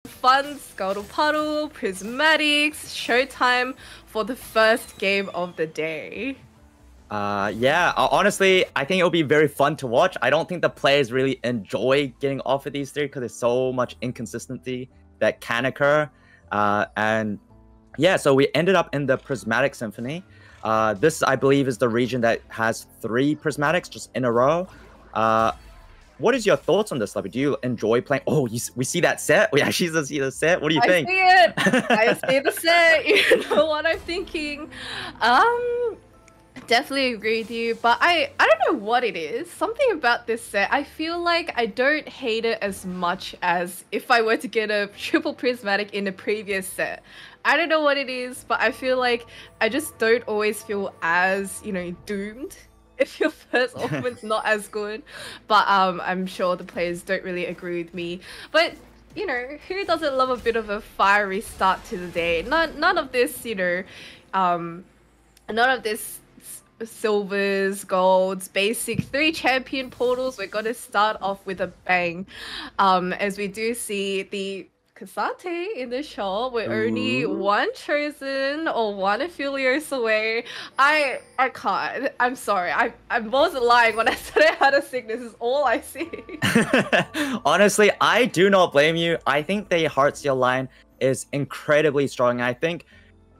fun Scuttle Puddle, Prismatics, showtime for the first game of the day. Yeah, honestly, I think it'll be very fun to watch. I don't think the players really enjoy getting off of these three because there's so much inconsistency that can occur. And yeah, so we ended up in the Prismatic Symphony. This, I believe, is the region that has 3 Prismatics just in a row. What is your thoughts on this, Levy? Do you enjoy playing? Oh, we see that set? We actually see the set? What do you think? I see it! I see the set! You know what I'm thinking? Definitely agree with you, but I don't know what it is. Something about this set, I feel like I don't hate it as much as if I were to get a triple prismatic in the previous set. I don't know what it is, but I feel like I just don't always feel as, you know, doomed if your first ornament's not as good. But I'm sure the players don't really agree with me. But you know, who doesn't love a bit of a fiery start to the day? None of this, you know, none of this silvers, golds, basic 3 champion portals. We're gonna start off with a bang. As we do see the Kasate in the shop, we're only 1 chosen or 1 affiliates away. I can't. I'm sorry. I wasn't lying when I said I had a sickness. Is all I see. Honestly, I do not blame you. I think the Heartsteel line is incredibly strong. I think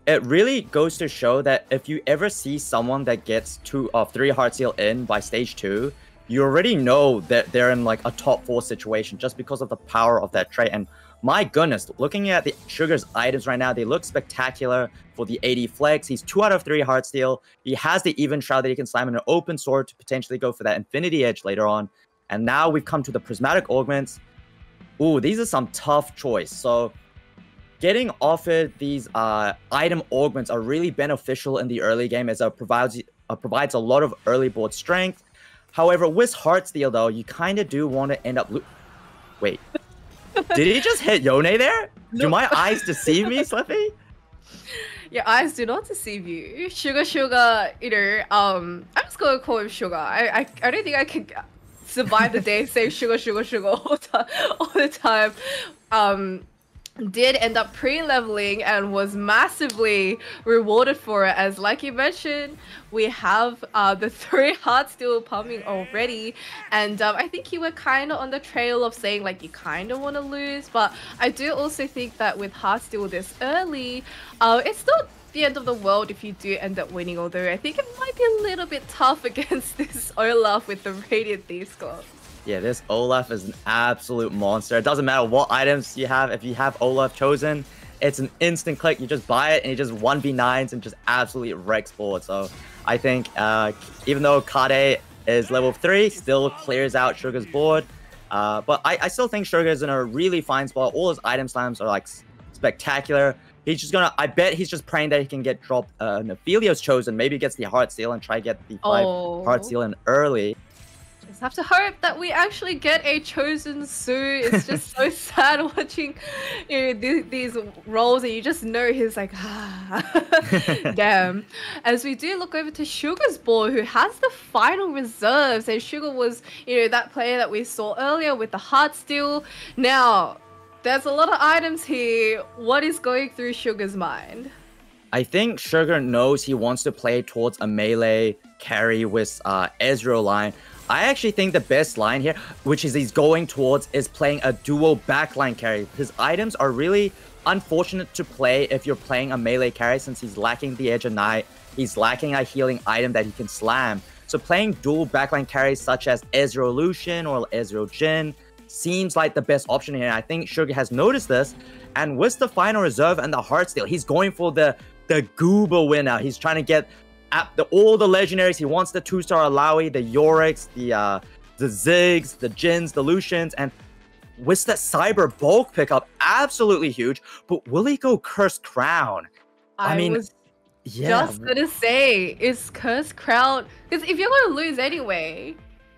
it really goes to show that if you ever see someone that gets 2 or 3 Heartsteel in by stage 2, you already know that they're in like a top 4 situation just because of the power of that trait. And my goodness, looking at the Sugar's items right now, they look spectacular for the 80 flex. He's 2 out of 3 Heartsteel. He has the Even Shroud that he can slam in an open sword to potentially go for that Infinity Edge later on. And now we've come to the Prismatic Augments. Ooh, these are some tough choice. So getting offered these item augments are really beneficial in the early game as it provides a lot of early board strength. However, with Heartsteel though, you kind of do want to end up... Wait. Did he just hit Yone there? No. Do my eyes deceive me, Slippy? Your eyes do not deceive you. Sugar, you know, I'm just gonna call him Sugar. I don't think I can survive the day saying sugar all the time. Did end up pre-leveling and was massively rewarded for it, as like you mentioned, we have the 3 Heartsteel pumping already, and I think you were kind of on the trail of saying like you kind of want to lose, but I do also think that with Heartsteel this early, it's not the end of the world if you do end up winning, although I think it might be a little bit tough against this Olaf with the Radiant Thieves Club. Yeah, this Olaf is an absolute monster. It doesn't matter what items you have. If you have Olaf chosen, it's an instant click. You just buy it and you just 1v9s and just absolutely wrecks board. So I think even though Kade is level 3, still clears out Sugar's board. But I still think Sugar's in a really fine spot. All his item slams are like spectacular. He's just gonna, I bet he's just praying that he can get dropped an Aphelios chosen. Maybe he gets the Heartsteel and try to get the 5 Heartsteel in early. Just have to hope that we actually get a chosen soon. It's just so sad watching, you know, these roles, and you just know he's like, damn. As we do look over to Sugar's board, who has the final reserves, and Sugar was, you know, that player that we saw earlier with the Heartsteel. Now, there's a lot of items here. What is going through Sugar's mind? I think Sugar knows he wants to play towards a melee carry with Ezreal line. I actually think the best line here, which is he's going towards, is playing a dual backline carry. His items are really unfortunate to play if you're playing a melee carry, since he's lacking the Edge of Night. He's lacking a healing item that he can slam. So playing dual backline carries such as Ezreal Lucian or Ezreal Jhin seems like the best option here. I think Sugar has noticed this. And with the final reserve and the Heartsteel, he's going for the Goober winner. He's trying to get all the legendaries. He wants the 2-star Alawi, the Yoriks, the Ziggs, the Jins, the Lucians, and with that Cyber bulk pickup, absolutely huge. But will he go Cursed Crown? I mean, was just gonna say, is Cursed Crown, because if you're gonna lose anyway,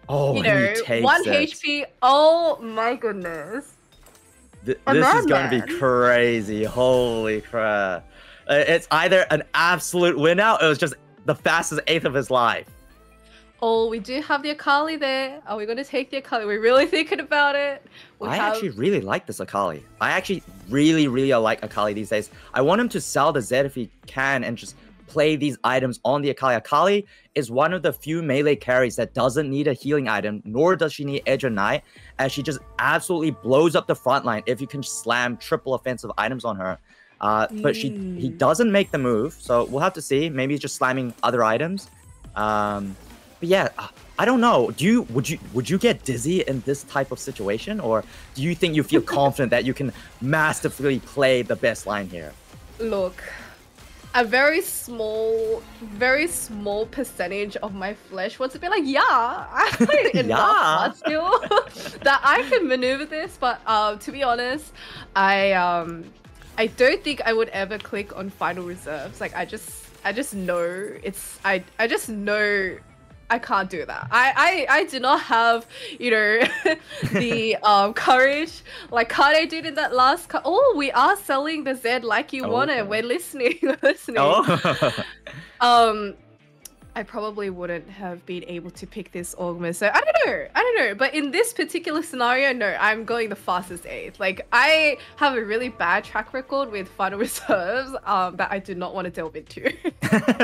you know, 1 HP, oh my goodness. This is gonna be crazy. Holy crap. It's either an absolute win out, or it was just the fastest 8th of his life. Oh, we do have the Akali there. Are we going to take the Akali? We're really thinking about it. We I have... actually really like this Akali. I actually really like Akali these days. I want him to sell the Zed if he can and just play these items on the Akali. Akali is one of the few melee carries that doesn't need a healing item, nor does she need Edge of Night, as she just absolutely blows up the front line if you can slam triple offensive items on her. But he doesn't make the move, so we'll have to see. Maybe he's just slamming other items. But yeah, I don't know. Would you get dizzy in this type of situation, or do you think you feel confident that you can masterfully play the best line here? Look, a very small percentage of my flesh wants to be like, yeah, I played enough skill that I can maneuver this. But to be honest, I don't think I would ever click on final reserves. Like I just know I just know I can't do that. I do not have, you know, the courage like Kade did in that last oh, we are selling the Zed like you wanted. Okay. We're listening. Oh. I probably wouldn't have been able to pick this augment. So I don't know. But in this particular scenario, no, I'm going the fastest 8th. Like I have a really bad track record with final reserves that I do not want to delve into.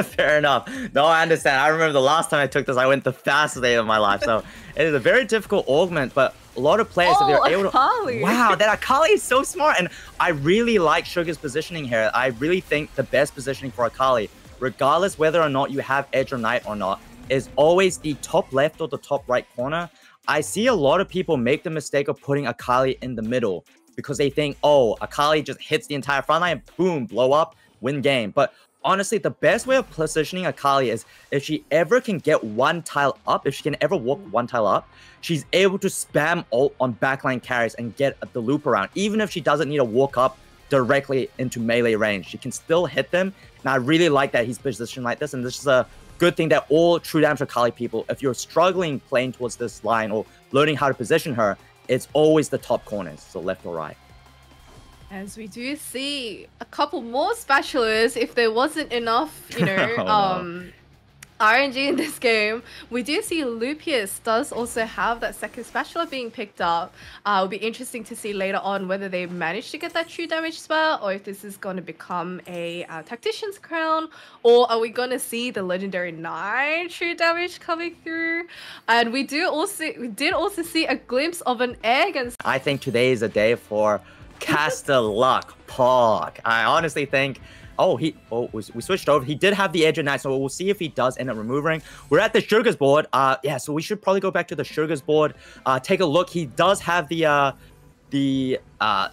Fair enough. No, I understand. I remember the last time I took this, I went the fastest 8th of my life. So it is a very difficult augment, but a lot of players, if they're able to... Wow, that Akali is so smart. And I really like Sugar's positioning here. I really think the best positioning for Akali, regardless whether or not you have Edge or Knight or not, is always the top left or the top right corner. I see a lot of people make the mistake of putting Akali in the middle because they think, oh, Akali just hits the entire front line, boom, blow up, win game. But honestly, the best way of positioning Akali is if she ever can get one tile up, if she can ever walk one tile up, she's able to spam ult on backline carries and get the loop around. Even if she doesn't need to walk up directly into melee range, she can still hit them. And I really like that he's positioned like this, and this is a good thing that all true damage Akali people, if you're struggling playing towards this line or learning how to position her, it's always the top corners, so left or right. As we do see a couple more spatulas, if there wasn't enough, you know, no. RNG in this game, we do see Lupius does also have that second spatula being picked up. It'll be interesting to see later on whether they manage to get that true damage spell, or if this is going to become a tactician's crown, or are we going to see the legendary 9 true damage coming through? And we did also see a glimpse of an egg. And I think today is a day for Caster Luck Pog. I honestly think. We switched over. He did have the Edge of Night, so we'll see if he does end up removing. We're at the Sugars board. Yeah, so we should probably go back to the Sugars board. Take a look. He does have the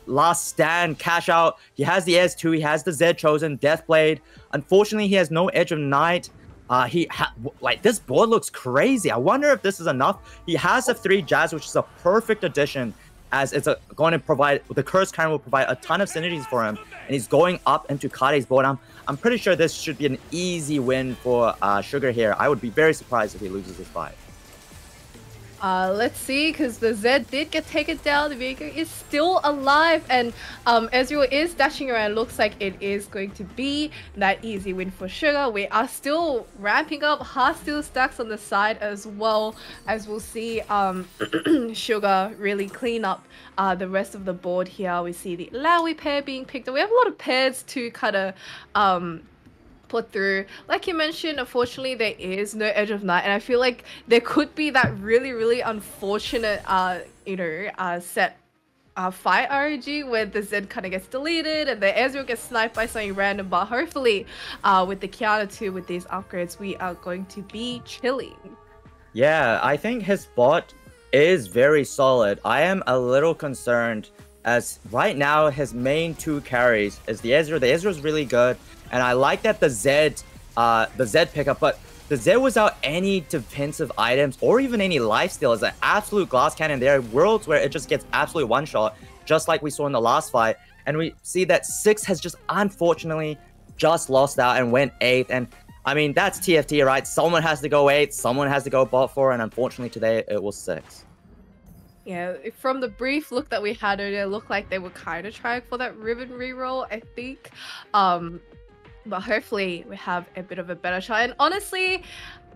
last stand cash out. He has the S2. He has the Zed chosen Deathblade. Unfortunately, he has no Edge of Night. Like this board looks crazy. I wonder if this is enough. He has a 3 Jazz, which is a perfect addition, as it's going to provide, the Curse Crown will provide a ton of synergies for him, and he's going up into Kade's board. I'm pretty sure this should be an easy win for Sugar here. I would be very surprised if he loses this fight. Let's see, because the Zed did get taken down. The Veigar is still alive, and Ezreal is dashing around. Looks like it is going to be that easy win for Sugar. We are still ramping up Heartsteel stacks on the side as well, as we'll see Sugar really clean up the rest of the board here. We see the Lowy pair being picked up. We have a lot of pairs to kind of put through. Like you mentioned, unfortunately there is no Edge of Night, and I feel like there could be that really unfortunate set fight RNG where the Zed kind of gets deleted and the Ezreal gets sniped by something random. But hopefully with the Qiyana 2, with these upgrades, we are going to be chilling. Yeah, I think his bot is very solid. I am a little concerned as right now his main 2 carries is the Ezreal. The Ezreal is really good, and I like that the Zed pickup, but the Zed without any defensive items or even any lifesteal is an absolute glass cannon. There are worlds where it just gets absolutely one-shot, just like we saw in the last fight. And we see that 6 has just unfortunately just lost out and went 8th. And I mean, that's TFT, right? Someone has to go 8th, someone has to go bot 4, and unfortunately today it was 6. Yeah, from the brief look that we had earlier, it looked like they were kind of trying for that Riven reroll, I think. But hopefully we have a bit of a better shot. And honestly,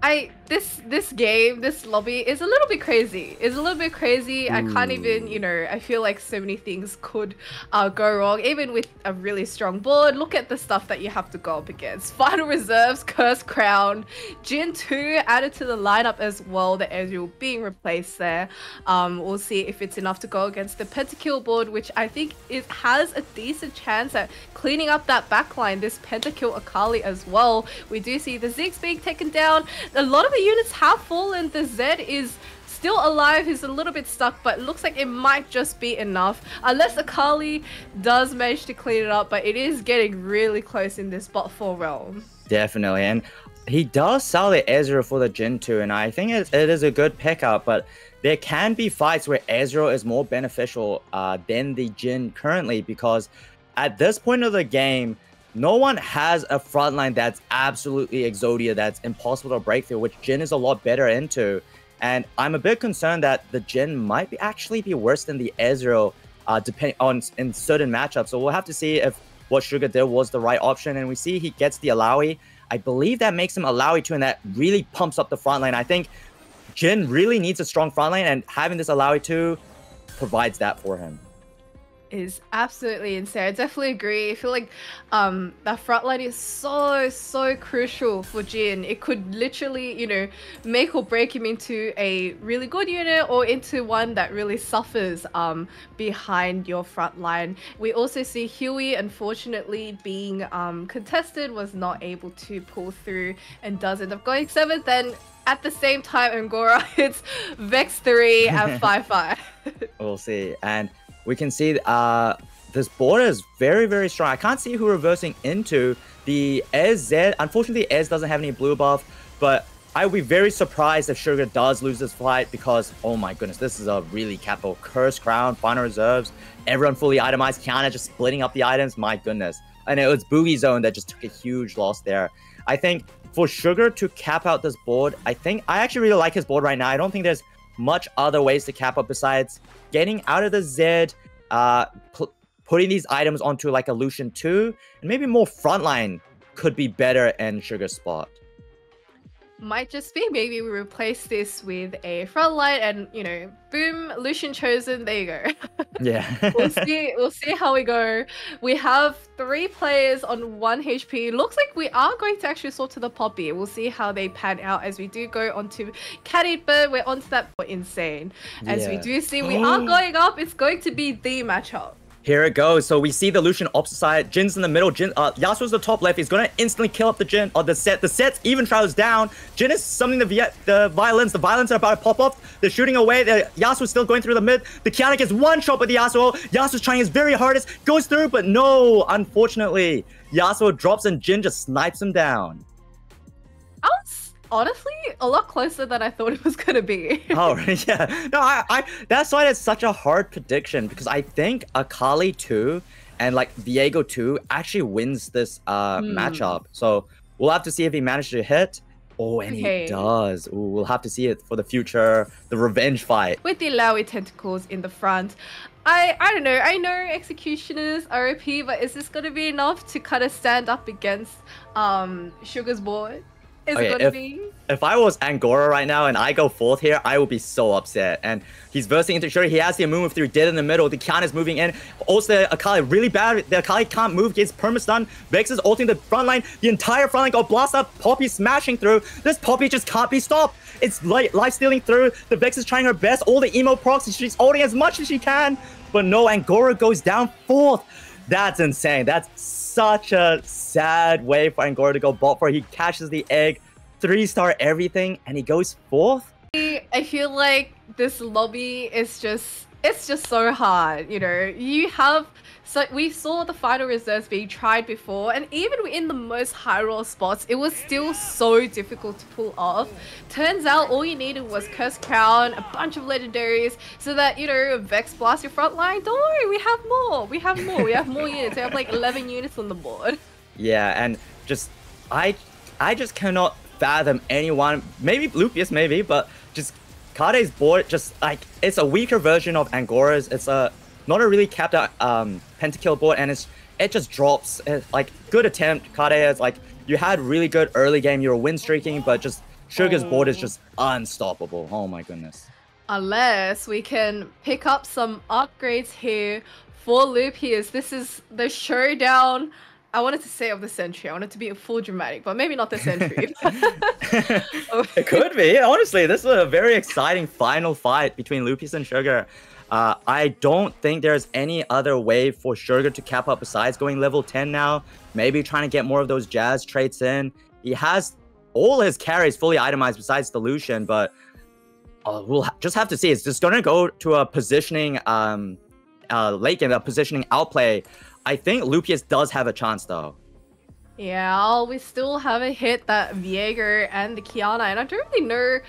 this lobby is a little bit crazy. It's a little bit crazy. I can't even, you know, I feel like so many things could go wrong, even with a really strong board. Look at the stuff that you have to go up against. Final Reserves, Curse Crown, Jin 2 added to the lineup as well. The Ezreal being replaced there. We'll see if it's enough to go against the Pentakill board, which I think it has a decent chance at cleaning up that backline. This Pentakill Akali as well. We do see the Ziggs being taken down. A lot of the units have fallen. The Zed is still alive. He's a little bit stuck, but it looks like it might just be enough. Unless Akali does manage to clean it up, but it is getting really close in this bot 4 realm. Definitely, and he does sell the Ezreal for the Jhin 2, and I think it is a good pickup, but there can be fights where Ezreal is more beneficial than the Jhin currently, because at this point of the game, no one has a frontline that's absolutely Exodia, that's impossible to break through, which Jhin is a lot better into. And I'm a bit concerned that the Jhin might actually be worse than the Ezreal, depending on in certain matchups. So we'll have to see if what Sugar did was the right option. And we see he gets the Alawi. I believe that makes him Alawi 2, and that really pumps up the frontline. I think Jhin really needs a strong frontline, and having this Alawi 2 provides that for him. Is absolutely insane. I definitely agree. I feel like that front line is so crucial for Jhin. It could literally, you know, make or break him into a really good unit or into one that really suffers behind your front line. We also see Huey, unfortunately, being contested, was not able to pull through and does end up going 7th. Then at the same time, Angora hits Vex 3 at 5-5. We'll see. And we can see this board is very strong. I can't see who reversing into the Ez. Unfortunately, Ez doesn't have any blue buff, but I would be very surprised if Sugar does lose this fight, because, oh my goodness, this is a really capital. Curse Crown, Final Reserves, everyone fully itemized. Qiyana just splitting up the items, my goodness. And it was Boogie Zone that just took a huge loss there. I think for Sugar to cap out this board, I actually really like his board right now. I don't think there's much other ways to cap up besides getting out of the Zed, putting these items onto like a Lucian 2, and maybe more frontline could be better in Sugar's spot. Might just be, maybe we replace this with a frontline and, you know, boom, Lucian chosen, there you go. Yeah. We'll see how we go. We have 3 players on 1 HP. Looks like we are going to actually sort to the Poppy. We'll see how they pan out as we do go onto Cat Bird. We're onto that insane. As we do see, we are going up. It's going to be the matchup. Here it goes. So we see the Lucian opposite side. Jin's in the middle. Yasuo's the top left. He's gonna instantly kill up the Jin or the set. The set's even travels down. Jin is summoning the violins. The violins are about to pop off. They're shooting away. Yasuo's still going through the mid. The Qiyana gets one shot with the Yasuo. Yasuo's trying his very hardest. Goes through, but no. Unfortunately, Yasuo drops and Jin just snipes him down. I was honestly a lot closer than I thought it was gonna be. Oh yeah, no, that's why it's such a hard prediction, because I think Akali 2 and like Viego 2 actually wins this matchup. So we'll have to see if he manages to hit. Oh, and he does. Ooh, we'll have to see it for the future, the revenge fight. With the Alawi tentacles in the front. I don't know. I know Executioners are OP, but is this gonna be enough to kind of stand up against Sugar's board? If I was Angora right now and I go 4th here, I would be so upset. And he's versing into Sugar. He has the move through dead in the middle. The Qiyana is moving in. Also, the Akali really bad. The Akali can't move. Gets perma-stun. Vex is ulting the front line. The entire front line got blasted up. Poppy smashing through. This Poppy just can't be stopped. It's like life stealing through. The Vex is trying her best. All the emo procs. She's ulting as much as she can. But no, Angora goes down 4th. That's insane. That's such a sad way for Angora to go bot for. He catches the egg, 3-star everything, and he goes 4th. I feel like this lobby is it's just so hard, you know. We saw the Final Reserves being tried before, and even in the most high roll spots, it was still so difficult to pull off. Turns out all you needed was Curse Crown, a bunch of legendaries, so that, you know, Vex blast your front line. Don't worry, we have more. We have more units. We have like 11 units on the board. Yeah, and just I just cannot fathom anyone, maybe Lupius, maybe, but just Kade's board, just like, it's a weaker version of Angora's. It's not a really capped out pentakill board, and it just drops. Like, good attempt, Kade. It's like, you had really good early game, you were win streaking, but just Sugar's board is Oh. just unstoppable. Oh my goodness. Unless we can pick up some upgrades here for Lupius. This is the showdown. I wanted to say of the century. I wanted to be a full dramatic, but maybe not the century. Oh, It could be. Honestly, this is a very exciting final fight between Lupius and Sugar. I don't think there's any other way for Sugar to cap up besides going level 10 now. Maybe trying to get more of those jazz traits in. He has all his carries fully itemized besides the Lucian, but we'll just have to see. It's just going to go to a positioning late game, a positioning outplay. I think Lupius does have a chance, though. yeah, we still haven't hit that Viego and the Qiyana, and I don't really know,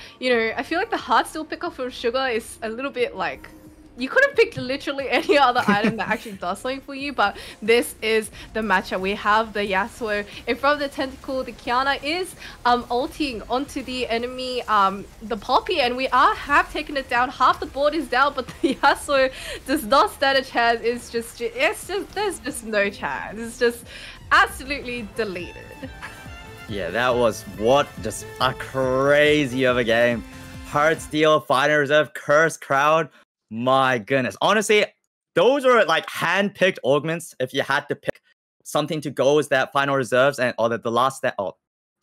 I feel like the hard steel pickup from Sugar is a little bit like, you could have picked literally any other item that actually does something for you, but this is the matchup. We have the Yasuo in front of the tentacle. The Qiyana is ulting onto the enemy, the Poppy, and we have taken it down. Half the board is down, but the Yasuo does not stand a chance. There's just no chance. It's just absolutely deleted. Yeah, that was just a crazy of a game. Hard Steel, Final Reserve, Curse Crowd. My goodness. Honestly, those are like hand-picked augments if you had to pick something to go as that Final Reserves and the last that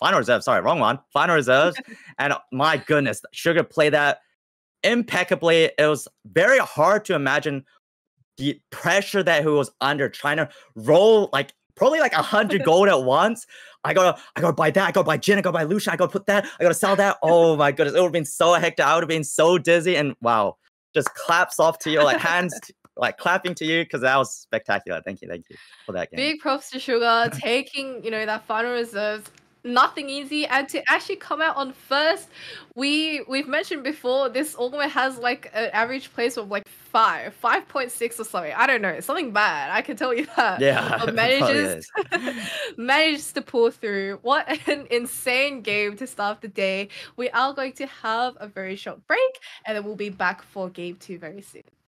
Final Reserves, sorry, wrong one. Final Reserves. And my goodness, Sugar played that impeccably. It was very hard to imagine the pressure that he was under trying to roll like probably like 100 gold at once. I gotta buy that. I gotta buy Jhin. I gotta buy Lucian. I gotta put that. I gotta sell that. Oh my goodness, it would have been so hectic. I would have been so dizzy. And wow, just claps off to you, like hands, like clapping to you because that was spectacular. Thank you for that game. Big props to Sugar taking, that final reserves. Nothing easy, and to actually come out on first, we've mentioned before this augment has like an average place of like 5.6 or something. I don't know, something bad. I can tell you that. Yeah, But it probably is. manages to pull through. What an insane game to start the day. We are going to have a very short break, and then we'll be back for game 2 very soon.